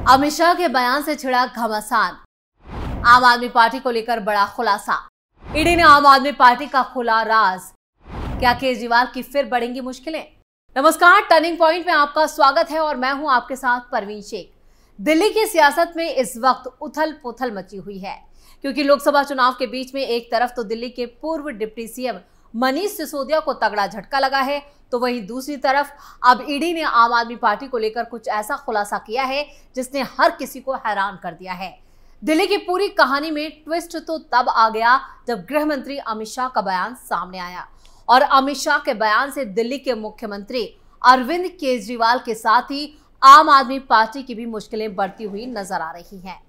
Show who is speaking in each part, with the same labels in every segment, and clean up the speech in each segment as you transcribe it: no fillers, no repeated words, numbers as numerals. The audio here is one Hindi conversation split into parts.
Speaker 1: अमित शाह के बयान से छिड़ा घमासान। आम आदमी पार्टी को लेकर बड़ा खुलासा। ईडी ने आम आदमी पार्टी का खुला राज। क्या केजरीवाल की फिर बढ़ेंगी मुश्किलें? नमस्कार, टर्निंग पॉइंट में आपका स्वागत है और मैं हूं आपके साथ परवीन शेख। दिल्ली की सियासत में इस वक्त उथल पुथल मची हुई है, क्योंकि लोकसभा चुनाव के बीच में एक तरफ तो दिल्ली के पूर्व डिप्टी सीएम मनीष सिसोदिया को तगड़ा झटका लगा है, तो वहीं दूसरी तरफ अब ईडी ने आम आदमी पार्टी को लेकर कुछ ऐसा खुलासा किया है जिसने हर किसी को हैरान कर दिया है। दिल्ली की पूरी कहानी में ट्विस्ट तो तब आ गया जब गृह मंत्री अमित शाह का बयान सामने आया और अमित शाह के बयान से दिल्ली के मुख्यमंत्री अरविंद केजरीवाल के साथ ही आम आदमी पार्टी की भी मुश्किलें बढ़ती हुई नजर आ रही हैं,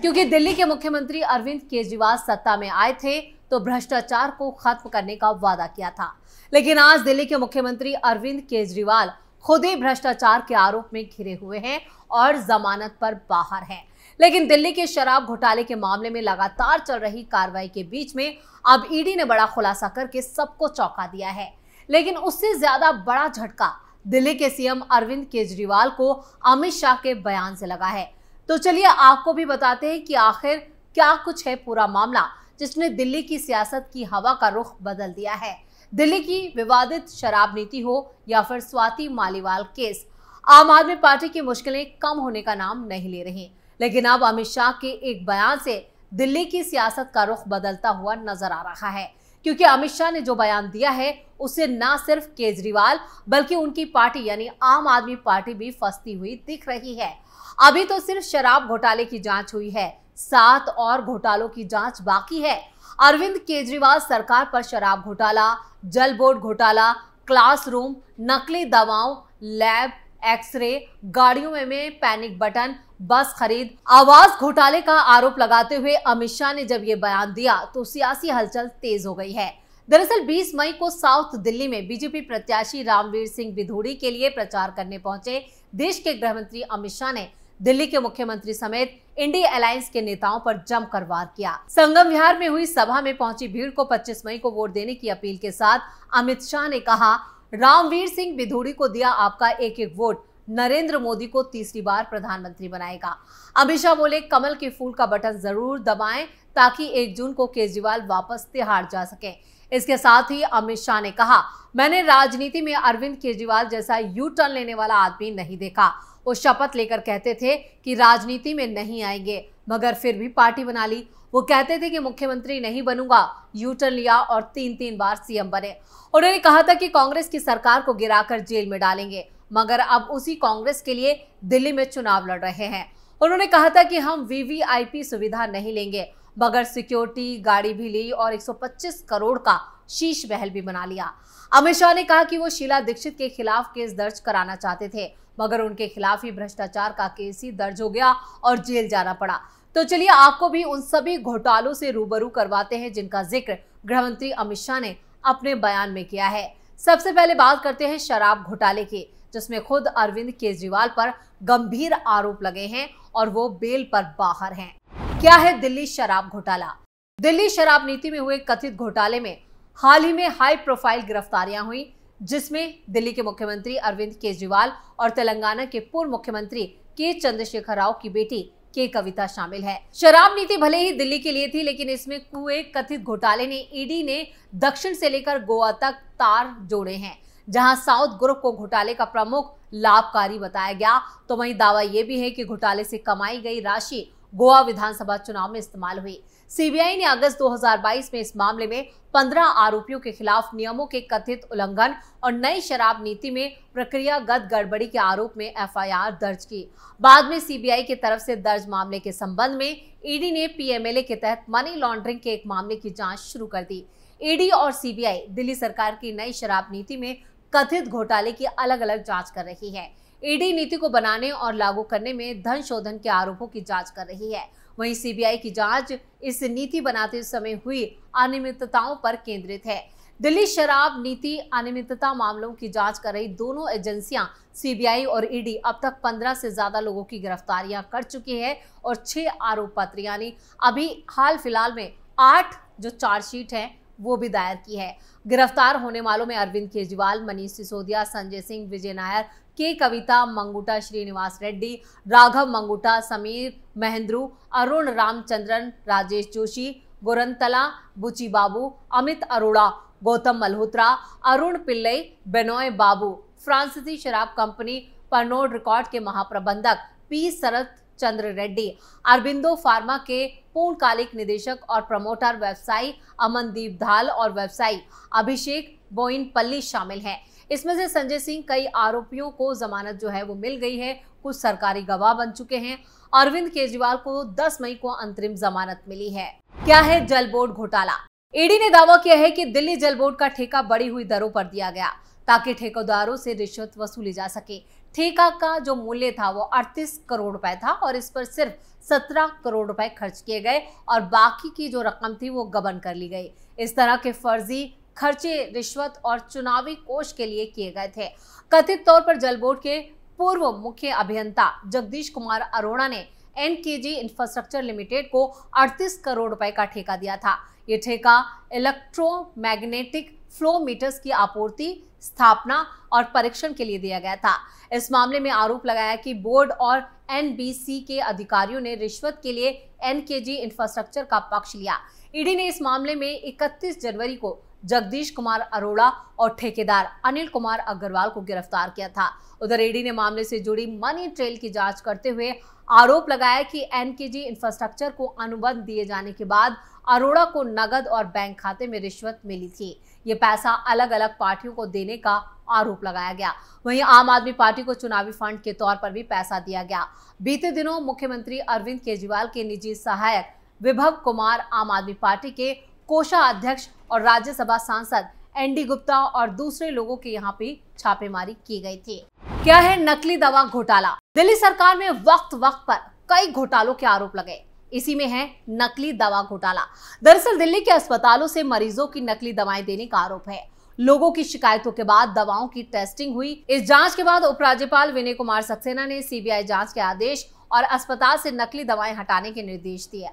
Speaker 1: क्योंकि दिल्ली के मुख्यमंत्री अरविंद केजरीवाल सत्ता में आए थे तो भ्रष्टाचार को खत्म करने का वादा किया था, लेकिन आज दिल्ली के मुख्यमंत्री अरविंद केजरीवाल खुद ही भ्रष्टाचार के आरोप में घिरे हुए हैं और जमानत पर बाहर हैं। लेकिन दिल्ली के शराब घोटाले के मामले में लगातार चल रही कार्रवाई के बीच में अब ईडी ने बड़ा खुलासा करके सबको चौंका दिया है। लेकिन उससे ज्यादा बड़ा झटका दिल्ली के सीएम अरविंद केजरीवाल को अमित शाह के बयान से लगा है। तो चलिए आपको भी बताते हैं कि आखिर क्या कुछ है पूरा मामला जिसने दिल्ली की सियासत की हवा का रुख बदल दिया है। दिल्ली की विवादित शराब नीति हो या फिर स्वाति मालीवाल केस, आम आदमी पार्टी की मुश्किलें कम होने का नाम नहीं ले रही। लेकिन अब अमित शाह के एक बयान से दिल्ली की सियासत का रुख बदलता हुआ नजर आ रहा है, क्योंकि अमित शाह ने जो बयान दिया है उससे न सिर्फ केजरीवाल बल्कि उनकी पार्टी यानी आम आदमी पार्टी भी फंसती हुई दिख रही है। अभी तो सिर्फ शराब घोटाले की जांच हुई है, 7 और घोटालों की जांच बाकी है। अरविंद केजरीवाल सरकार पर शराब घोटाला, जल बोर्ड घोटाला, क्लासरूम, नकली दवाओं, लैब, एक्सरे, गाड़ियों में पैनिक बटन, बस खरीद, आवास घोटाले का आरोप लगाते हुए अमित शाह ने जब ये बयान दिया तो सियासी हलचल तेज हो गई है। दरअसल 20 मई को साउथ दिल्ली में बीजेपी प्रत्याशी रामवीर सिंह बिधूड़ी के लिए प्रचार करने पहुंचे देश के गृह मंत्री अमित शाह ने दिल्ली के मुख्यमंत्री समेत इंडिया अलायंस के नेताओं पर जमकर वार किया। संगम विहार में हुई सभा में पहुंची भीड़ को 25 मई को वोट देने की अपील के साथ अमित शाह ने कहा, रामवीर सिंह बिधूड़ी को दिया आपका एक एक वोट, नरेंद्र मोदी को तीसरी बार प्रधानमंत्री बनाएगा। अमित शाह बोले, कमल के फूल का बटन जरूर दबाएं ताकि 1 जून को केजरीवाल वापस तिहाड़ जा सके। इसके साथ ही अमित शाह ने कहा, मैंने राजनीति में अरविंद केजरीवाल जैसा यू टर्न लेने वाला आदमी नहीं देखा। वो शपथ लेकर कहते थे कि राजनीति में नहीं आएंगे, मगर फिर भी पार्टी बना ली। वो कहते थे कि मुख्यमंत्री नहीं बनूंगा, यू टर्न लिया और 3 बार सीएम बने। उन्होंने कहा था कि कांग्रेस की सरकार को गिराकर जेल में डालेंगे, मगर अब उसी कांग्रेस के लिए दिल्ली में चुनाव लड़ रहे हैं। उन्होंने कहा था कि हम वीवीआईपी सुविधा नहीं लेंगे, मगर सिक्योरिटी गाड़ी भी ली और 125 करोड़ का शीश महल भी बना लिया। अमित शाह ने कहा कि वो शीला दीक्षित के खिलाफ केस दर्ज कराना चाहते थे, मगर उनके खिलाफ ही भ्रष्टाचार का केस ही दर्ज हो गया और जेल जाना पड़ा। तो चलिए आपको भी उन सभी घोटालों से रूबरू करवाते हैं जिनका जिक्र गृह मंत्री अमित शाह ने अपने बयान में किया है। सबसे पहले बात करते हैं शराब घोटाले की, जिसमें खुद अरविंद केजरीवाल पर गंभीर आरोप लगे हैं और वो बेल पर बाहर हैं। क्या है दिल्ली शराब घोटाला? दिल्ली शराब नीति में हुए कथित घोटाले में हाल ही में हाई प्रोफाइल गिरफ्तारियां हुई, जिसमें दिल्ली के मुख्यमंत्री अरविंद केजरीवाल और तेलंगाना के पूर्व मुख्यमंत्री के चंद्रशेखर राव की बेटी के कविता शामिल है। शराब नीति भले ही दिल्ली के लिए थी, लेकिन इसमें हुए कथित घोटाले ने ईडी ने दक्षिण से लेकर गोवा तक तार जोड़े हैं। जहां साउथ ग्रुप को घोटाले का प्रमुख लाभकारी बताया गया, तो वहीं दावा यह भी है कि घोटाले से कमाई गई राशि गोवा विधानसभा चुनाव में इस्तेमाल हुई। सीबीआई ने अगस्त 2022 में इस मामले में 15 आरोपियों के खिलाफ नियमों के कथित उल्लंघन और नई शराब नीति में प्रक्रियागत गड़बड़ी के आरोप में एफआईआर दर्ज की। बाद में सीबीआई की तरफ से दर्ज मामले के संबंध में ईडी ने पीएमएलए के तहत मनी लॉन्ड्रिंग के एक मामले की जांच शुरू कर दी। ईडी और सीबीआई दिल्ली सरकार की नई शराब नीति में कथित घोटाले की अलग अलग जांच कर रही है। ईडी नीति को बनाने और लागू करने में धन शोधन के आरोपों की जांच कर रही है। वहीं सीबीआई की जांच इस नीति बनाते समय हुई अनियमितताओं पर केंद्रित है। दिल्ली शराब नीति अनियमितता मामलों की जांच कर रही दोनों एजेंसियां सीबीआई और ईडी अब तक 15 से ज्यादा लोगों की गिरफ्तारियां कर चुकी है और 6 आरोप पत्र यानी अभी हाल फिलहाल में 8 जो चार्जशीट हैं वो भी दायर की है। गिरफ्तार होने वालों में अरविंद केजरीवाल, मनीष सिसोदिया, संजय सिंह, विजय नायर, के कविता, मंगुटा श्रीनिवास रेड्डी, राघव मंगुटा, समीर महेंद्रू, अरुण रामचंद्रन, राजेश जोशी, गोरंतला, बुची बाबू, अमित अरोड़ा, गौतम मल्होत्रा, अरुण पिल्लई, बेनोय बाबू, फ्रांसीसी शराब कंपनी परनोड रिकॉर्ड के महाप्रबंधक पी शरत चंद्र रेड्डी, अरबिंदो फार्मा के पूर्णकालिक निदेशक और प्रमोटर व्यवसायी अमनदीप धाल और व्यवसायी अभिषेक बोइनपल्ली शामिल हैं। इसमें से संजय सिंह, कई आरोपियों को जमानत जो है वो मिल गई है, कुछ सरकारी गवाह बन चुके हैं। अरविंद केजरीवाल को 10 मई को अंतरिम जमानत मिली है। क्या है जल बोर्ड घोटाला? ईडी ने दावा किया है कि दिल्ली जल बोर्ड का ठेका बढ़ी हुई दरों पर दिया गया ताकि ठेकेदारों से रिश्वत वसूली जा सके। ठेका का जो मूल्य था वो 38 करोड़ रुपए था और इस पर सिर्फ 17 करोड़ रुपए खर्च किए गए और बाकी की जो रकम थी वो गबन कर ली गई। इस तरह के फर्जी खर्चे रिश्वत और चुनावी कोष के लिए किए गए थे। कथित तौर पर जल बोर्ड के पूर्व मुख्य अभियंता जगदीश कुमार अरोड़ा ने एनकेजी इंफ्रास्ट्रक्चर लिमिटेड को 38 करोड़ रुपए का ठेका दिया था। ये ठेका इलेक्ट्रोमैग्नेटिक फ्लो मीटर्स की आपूर्ति, स्थापना और परीक्षण के लिए दिया गया था। इस मामले में आरोप लगाया कि बोर्ड और एनबीसी के अधिकारियों ने रिश्वत के लिए एनकेजी इंफ्रास्ट्रक्चर का पक्ष लिया। ईडी ने इस मामले में 31 जनवरी को जगदीश कुमार अरोड़ा और ठेकेदार अनिल कुमार अग्रवाल को गिरफ्तार किया था। उधर ईडी ने मामले से जुड़ी मनी ट्रेल की जांच करते हुए आरोप लगाया कि एनकेजी इंफ्रास्ट्रक्चर को अनुबंध दिए जाने के बाद अरोड़ा को नगद और बैंक खाते में रिश्वत मिली थी। ये पैसा अलग अलग पार्टियों को देने का आरोप लगाया गया। वहीं आम आदमी पार्टी को चुनावी फंड के तौर पर भी पैसा दिया गया। बीते दिनों मुख्यमंत्री अरविंद केजरीवाल के निजी सहायक विभव कुमार, आम आदमी पार्टी के कोषाध्यक्ष और राज्यसभा सांसद एनडी गुप्ता और दूसरे लोगों के यहाँ पे छापेमारी की गई थी। क्या है नकली दवा घोटाला? दिल्ली सरकार में वक्त वक्त पर कई घोटालों के आरोप लगे। इसी में है नकली दवा घोटाला। दरअसल दिल्ली के अस्पतालों से मरीजों की नकली दवाएं देने का आरोप है। लोगों की शिकायतों के बाद दवाओं की टेस्टिंग हुई। इस जांच के बाद उपराज्यपाल विनय कुमार सक्सेना ने सीबीआई जांच के आदेश और अस्पताल से नकली दवाएं हटाने के निर्देश दिए।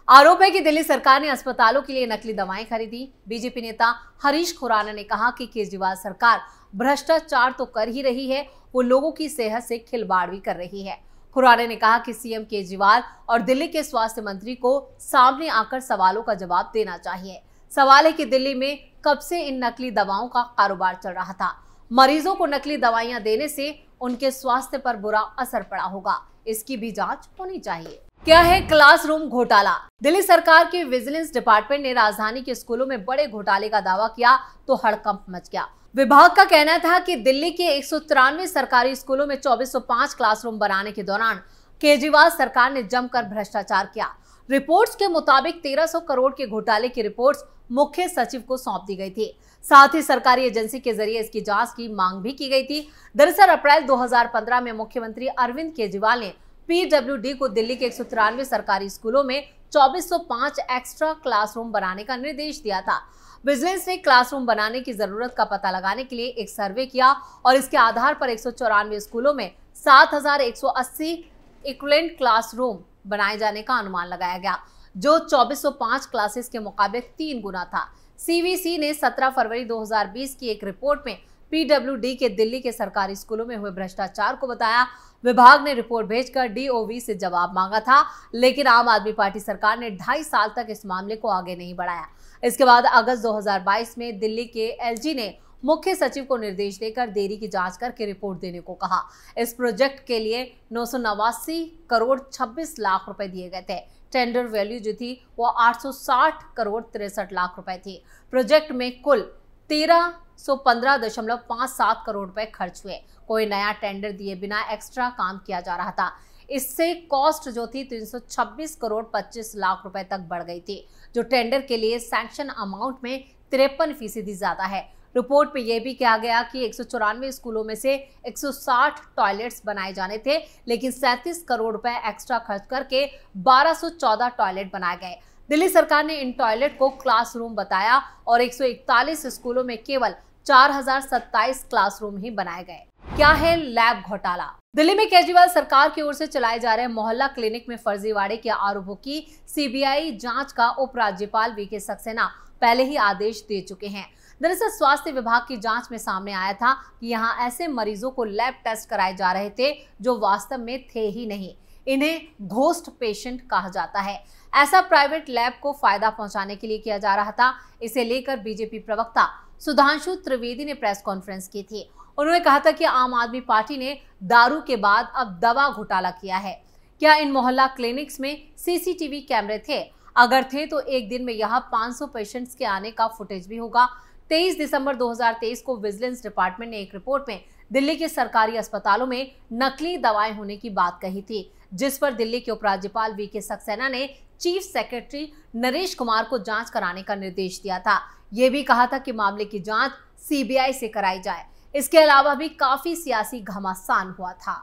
Speaker 1: आरोप है कि दिल्ली सरकार ने अस्पतालों के लिए नकली दवाएं खरीदी। बीजेपी नेता हरीश खुराना ने कहा कि केजरीवाल सरकार भ्रष्टाचार तो कर ही रही है, वो लोगों की सेहत से खिलवाड़ भी कर रही है। खुराना ने कहा कि सीएम केजरीवाल और दिल्ली के स्वास्थ्य मंत्री को सामने आकर सवालों का जवाब देना चाहिए। सवाल है कि दिल्ली में कब से इन नकली दवाओं का कारोबार चल रहा था? मरीजों को नकली दवाइयां देने से उनके स्वास्थ्य पर बुरा असर पड़ा होगा, इसकी भी जांच होनी चाहिए। क्या है क्लासरूम घोटाला? दिल्ली सरकार के विजिलेंस डिपार्टमेंट ने राजधानी के स्कूलों में बड़े घोटाले का दावा किया तो हड़कंप मच गया। विभाग का कहना था कि दिल्ली के 193 सरकारी स्कूलों में 2405 क्लासरूम बनाने के दौरान केजरीवाल सरकार ने जमकर भ्रष्टाचार किया। रिपोर्ट्स के मुताबिक 1300 करोड़ के घोटाले की रिपोर्ट्स मुख्य सचिव को सौंप दी गई थी। साथ ही सरकारी एजेंसी के जरिए इसकी जांच की मांग भी की गई थी। दरअसल अप्रैल 2015 में मुख्यमंत्री अरविंद केजरीवाल ने पीडब्ल्यूडी को दिल्ली के 193 सरकारी स्कूलों में 2405 एक्स्ट्रा क्लासरूम बनाने का निर्देश दिया था। विजिलेंस ने क्लासरूम बनाने की जरूरत का पता लगाने के लिए एक सर्वे किया और इसके आधार पर 194 स्कूलों में 7180 इक्विवेलेंट क्लासरूम बनाए जाने का अनुमान लगाया गया, जो 2405 क्लासेस के मुकाबले 3 गुना था। सीवीसी ने 17 फरवरी 2020 की एक रिपोर्ट में पीडब्ल्यूडी के दिल्ली के सरकारी स्कूलों में हुए भ्रष्टाचार को बताया। विभाग ने रिपोर्ट भेजकर डीओवी से जवाब मांगा था, लेकिन आम आदमी पार्टी सरकार ने 2.5 साल तक इस मामले को आगे नहीं बढ़ाया। इसके बाद अगस्त 2022 में दिल्ली के एलजी ने मुख्य सचिव को निर्देश देकर देरी की जांच करके रिपोर्ट देने को कहा। इस प्रोजेक्ट के लिए 989 करोड़ 26 लाख रुपए दिए गए थे। टेंडर वैल्यू जो थी वो 860 करोड़ 63 लाख रुपए थी। प्रोजेक्ट में कुल 1315.57 करोड़ रुपए खर्च हुए। कोई नया टेंडर दिए बिना एक्स्ट्रा काम किया जा रहा था। इससे कॉस्ट जो थी 326 करोड़ 25 लाख रुपए तक बढ़ गई थी, जो टेंडर के लिए सैंक्शन अमाउंट में 53% ज्यादा है। रिपोर्ट में यह भी कहा गया कि 194 स्कूलों में से 160 टॉयलेट्स बनाए जाने थे, लेकिन 37 करोड़ रुपए एक्स्ट्रा खर्च करके 1214 टॉयलेट बनाए गए। दिल्ली सरकार ने इन टॉयलेट को क्लासरूम बताया और 141 स्कूलों में केवल 4027 क्लासरूम ही बनाए गए। क्या है लैब घोटाला? दिल्ली में केजरीवाल सरकार की ओर से चलाए जा रहे मोहल्ला क्लिनिक में फर्जीवाड़े के आरोपों की सीबीआई जांच का उपराज्यपाल वीके सक्सेना पहले ही आदेश दे चुके हैं। दरअसल स्वास्थ्य विभाग की जांच में सामने आया था कि यहां ऐसे मरीजों को लैब टेस्ट कराए जा रहे थे जो वास्तव में थे ही नहीं। इन्हें घोस्ट पेशेंट कहा जाता है। ऐसा प्राइवेट लैब को फायदा पहुंचाने के लिए किया जा रहा था। इसे लेकर बीजेपी प्रवक्ता सुधांशु त्रिवेदी ने प्रेस कॉन्फ्रेंस की थी। उन्होंने कहा था कि आम आदमी पार्टी ने दारू के बाद अब दवा घोटाला किया है। क्या इन मोहल्ला क्लिनिक्स में सीसीटीवी कैमरे थे? अगर थे तो एक दिन में यहाँ 500 पेशेंट्स के आने का फुटेज भी होगा। 23 दिसंबर 2023 को विजिलेंस डिपार्टमेंट ने एक रिपोर्ट में दिल्ली के सरकारी अस्पतालों में नकली दवाएं होने की बात कही थी, जिस पर दिल्ली के उपराज्यपाल वीके सक्सेना ने चीफ सेक्रेटरी नरेश कुमार को जांच कराने का निर्देश दिया था। ये भी कहा था कि मामले की जांच सीबीआई से कराई जाए। इसके अलावा भी काफी सियासी घमासान हुआ था।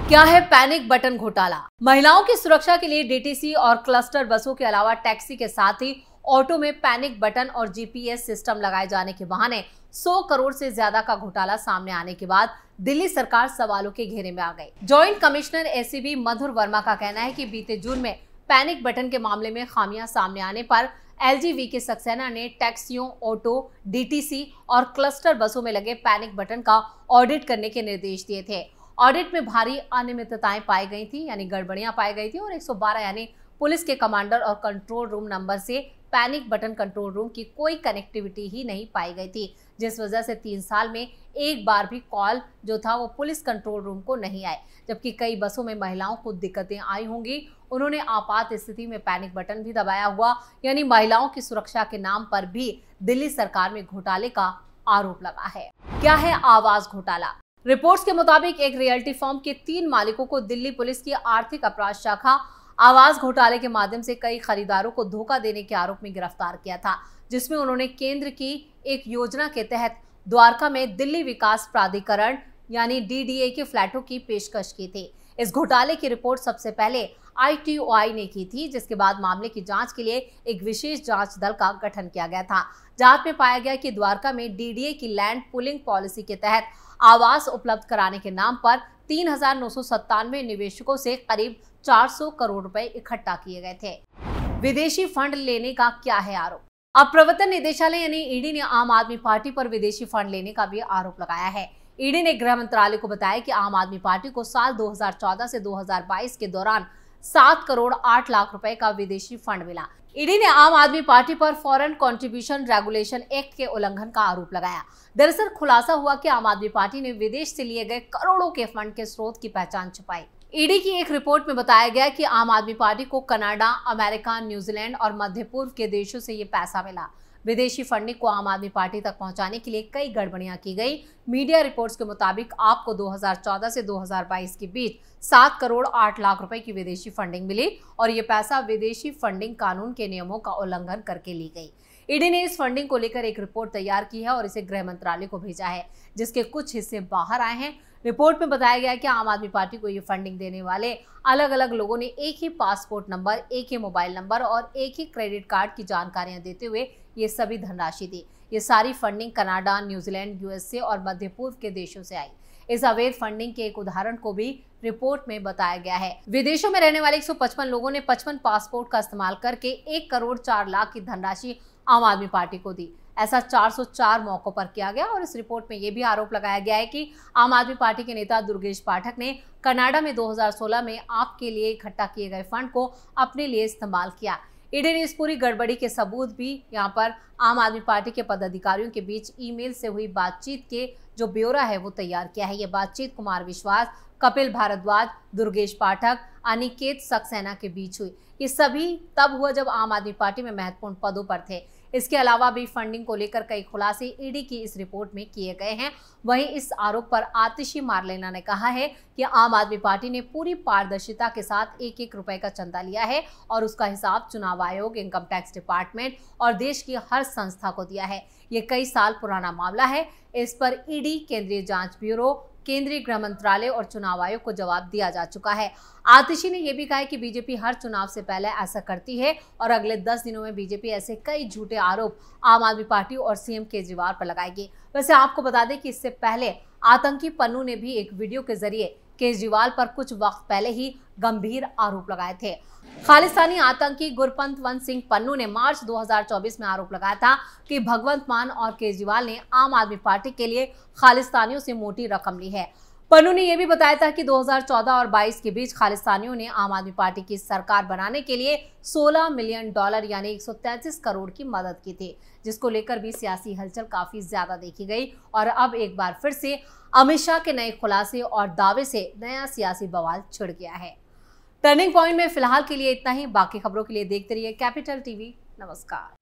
Speaker 1: क्या है पैनिक बटन घोटाला? महिलाओं की सुरक्षा के लिए डीटीसी और क्लस्टर बसों के अलावा टैक्सी के साथ ही ऑटो में पैनिक बटन और जीपीएस सिस्टम लगाए जाने के बहाने 100 करोड़ से ज्यादा का घोटाला सामने आने के बाद दिल्ली सरकार सवालों के घेरे में आ गई। जॉइंट कमिश्नर एसीबी मधुर वर्मा का कहना है कि बीते जून में पैनिक बटन के मामले में खामियां सामने आने पर एलजी वीके सक्सेना ने टैक्सियों, ऑटो, डीटीसी और क्लस्टर बसों में लगे पैनिक बटन का ऑडिट करने के निर्देश दिए थे। ऑडिट में भारी अनियमितताएं पाई गई थी, यानी गड़बड़ियां पाई गई थी और 112 यानी पुलिस के कमांडर और कंट्रोल रूम नंबर से पैनिक बटन कंट्रोल रूम की कोई कनेक्टिविटी ही नहीं पाई गई थी, जिस वजह से 3 साल में एक बार भी कॉल जो था वो पुलिस कंट्रोल रूम को नहीं आए। जबकि कई बसों में महिलाओं को दिक्कतें आई होंगी। उन्होंने आपात स्थिति में पैनिक बटन भी दबाया हुआ, यानी महिलाओं की सुरक्षा के नाम पर भी दिल्ली सरकार में घोटाले का आरोप लगा है। क्या है आवास घोटाला? रिपोर्ट्स के मुताबिक एक रियल्टी फर्म के 3 मालिकों को दिल्ली पुलिस की आर्थिक अपराध शाखा आवास घोटाले के माध्यम से कई खरीदारों को धोखा देने के आरोप में गिरफ्तार किया था, जिसमें उन्होंने केंद्र की एक योजना के तहत द्वारका में दिल्ली विकास प्राधिकरण यानी डीडीए के फ्लैटों की पेशकश की थी। इस घोटाले की रिपोर्ट सबसे पहले आईटीओआई ने की थी, जिसके बाद मामले की जांच के लिए एक विशेष जांच दल का गठन किया गया था। जांच में पाया गया कि द्वारका में डीडीए की लैंड पुलिंग पॉलिसी के तहत आवास उपलब्ध कराने के नाम पर 3,997 निवेशकों से करीब 400 करोड़ रुपए इकट्ठा किए गए थे। विदेशी फंड लेने का क्या है आरोप? अब प्रवर्तन निदेशालय यानी ईडी ने आम आदमी पार्टी पर विदेशी फंड लेने का भी आरोप लगाया है। ईडी ने गृह मंत्रालय को बताया कि आम आदमी पार्टी को साल 2014 से 2022 के दौरान 7 करोड़ 8 लाख रुपए का विदेशी फंड मिला। ईडी ने आम आदमी पार्टी पर फॉरेन कंट्रीब्यूशन रेगुलेशन एक्ट के उल्लंघन का आरोप लगाया। दरअसल खुलासा हुआ कि आम आदमी पार्टी ने विदेश से लिए गए करोड़ों के फंड के स्रोत की पहचान छुपाई। ईडी की एक रिपोर्ट में बताया गया कि आम आदमी पार्टी को कनाडा, अमेरिका, न्यूजीलैंड और मध्य पूर्व के देशों से ये पैसा मिला। विदेशी फंडिंग को आम आदमी पार्टी तक पहुंचाने के लिए कई गड़बड़ियां की गई। मीडिया रिपोर्ट्स के मुताबिक आपको 2014 से 2022 के बीच 7 करोड़ 8 लाख रुपए की विदेशी फंडिंग मिली और ये पैसा विदेशी फंडिंग कानून के नियमों का उल्लंघन करके ली गई। ईडी ने इस फंडिंग को लेकर एक रिपोर्ट तैयार की है और इसे गृह मंत्रालय को भेजा है, जिसके कुछ हिस्से बाहर आए हैं। रिपोर्ट में बताया गया है कि आम आदमी पार्टी को ये फंडिंग देने वाले अलग अलग लोगों ने एक ही पासपोर्ट नंबर, एक ही मोबाइल नंबर और एक ही क्रेडिट कार्ड की जानकारियां देते हुए ये सभी धनराशि दी। ये सारी फंडिंग कनाडा, न्यूजीलैंड, यूएसए और मध्य पूर्व के देशों से आई। इस अवैध फंडिंग के एक उदाहरण को भी रिपोर्ट में बताया गया है। विदेशों में रहने वाले 155 लोगों ने 55 पासपोर्ट का इस्तेमाल करके 1 करोड़ 4 लाख की धनराशि आम आदमी पार्टी को दी। ऐसा 404 मौकों पर किया गया और इस रिपोर्ट में यह भी आरोप लगाया गया है कि आम आदमी पार्टी के नेता दुर्गेश पाठक ने कनाडा में 2016 में आपके लिए इकट्ठा किए गए फंड को अपने लिए इस्तेमाल किया। ईडी ने इस पूरी गड़बड़ी के सबूत भी यहां पर आम आदमी पार्टी के पदाधिकारियों के बीच ईमेल से हुई बातचीत के जो ब्यौरा है वो तैयार किया है। ये बातचीत कुमार विश्वास, कपिल भारद्वाज, दुर्गेश पाठक, अनिकेत सक्सेना के बीच हुई। ये सभी तब हुआ जब आम आदमी पार्टी में महत्वपूर्ण पदों पर थे। इसके अलावा भी फंडिंग को लेकर कई खुलासे ईडी की इस रिपोर्ट में किए गए हैं। वहीं इस आरोप पर आतिशी मारलेना ने कहा है कि आम आदमी पार्टी ने पूरी पारदर्शिता के साथ 1-1 रुपए का चंदा लिया है और उसका हिसाब चुनाव आयोग, इनकम टैक्स डिपार्टमेंट और देश की हर संस्था को दिया है। ये कई साल पुराना मामला है। इस पर ईडी, केंद्रीय जांच ब्यूरो, केंद्रीय गृह मंत्रालय और चुनाव आयोग को जवाब दिया जा चुका है। आतिशी ने यह भी कहा है कि बीजेपी हर चुनाव से पहले ऐसा करती है और अगले 10 दिनों में बीजेपी ऐसे कई झूठे आरोप आम आदमी पार्टी और सीएम केजरीवाल पर लगाएगी। वैसे आपको बता दें कि इससे पहले आतंकी पन्नू ने भी एक वीडियो के जरिए केजरीवाल पर कुछ वक्त पहले ही गंभीर आरोप लगाए थे। खालिस्तानी आतंकी गुरपंतवंत सिंह पन्नू ने मार्च 2024 में आरोप लगाया था कि भगवंत मान और केजरीवाल ने आम आदमी पार्टी के लिए खालिस्तानियों से मोटी रकम ली है। पन्नू ने यह भी बताया था कि 2014 और 22 के बीच खालिस्तानियों ने आम आदमी पार्टी की सरकार बनाने के लिए $16 मिलियन यानी 133 करोड़ की मदद की थी, जिसको लेकर भी सियासी हलचल काफी ज्यादा देखी गई। और अब एक बार फिर से अमित शाह के नए खुलासे और दावे से नया सियासी बवाल छिड़ गया है। टर्निंग पॉइंट में फिलहाल के लिए इतना ही। बाकी खबरों के लिए देखते रहिए कैपिटल टीवी। नमस्कार।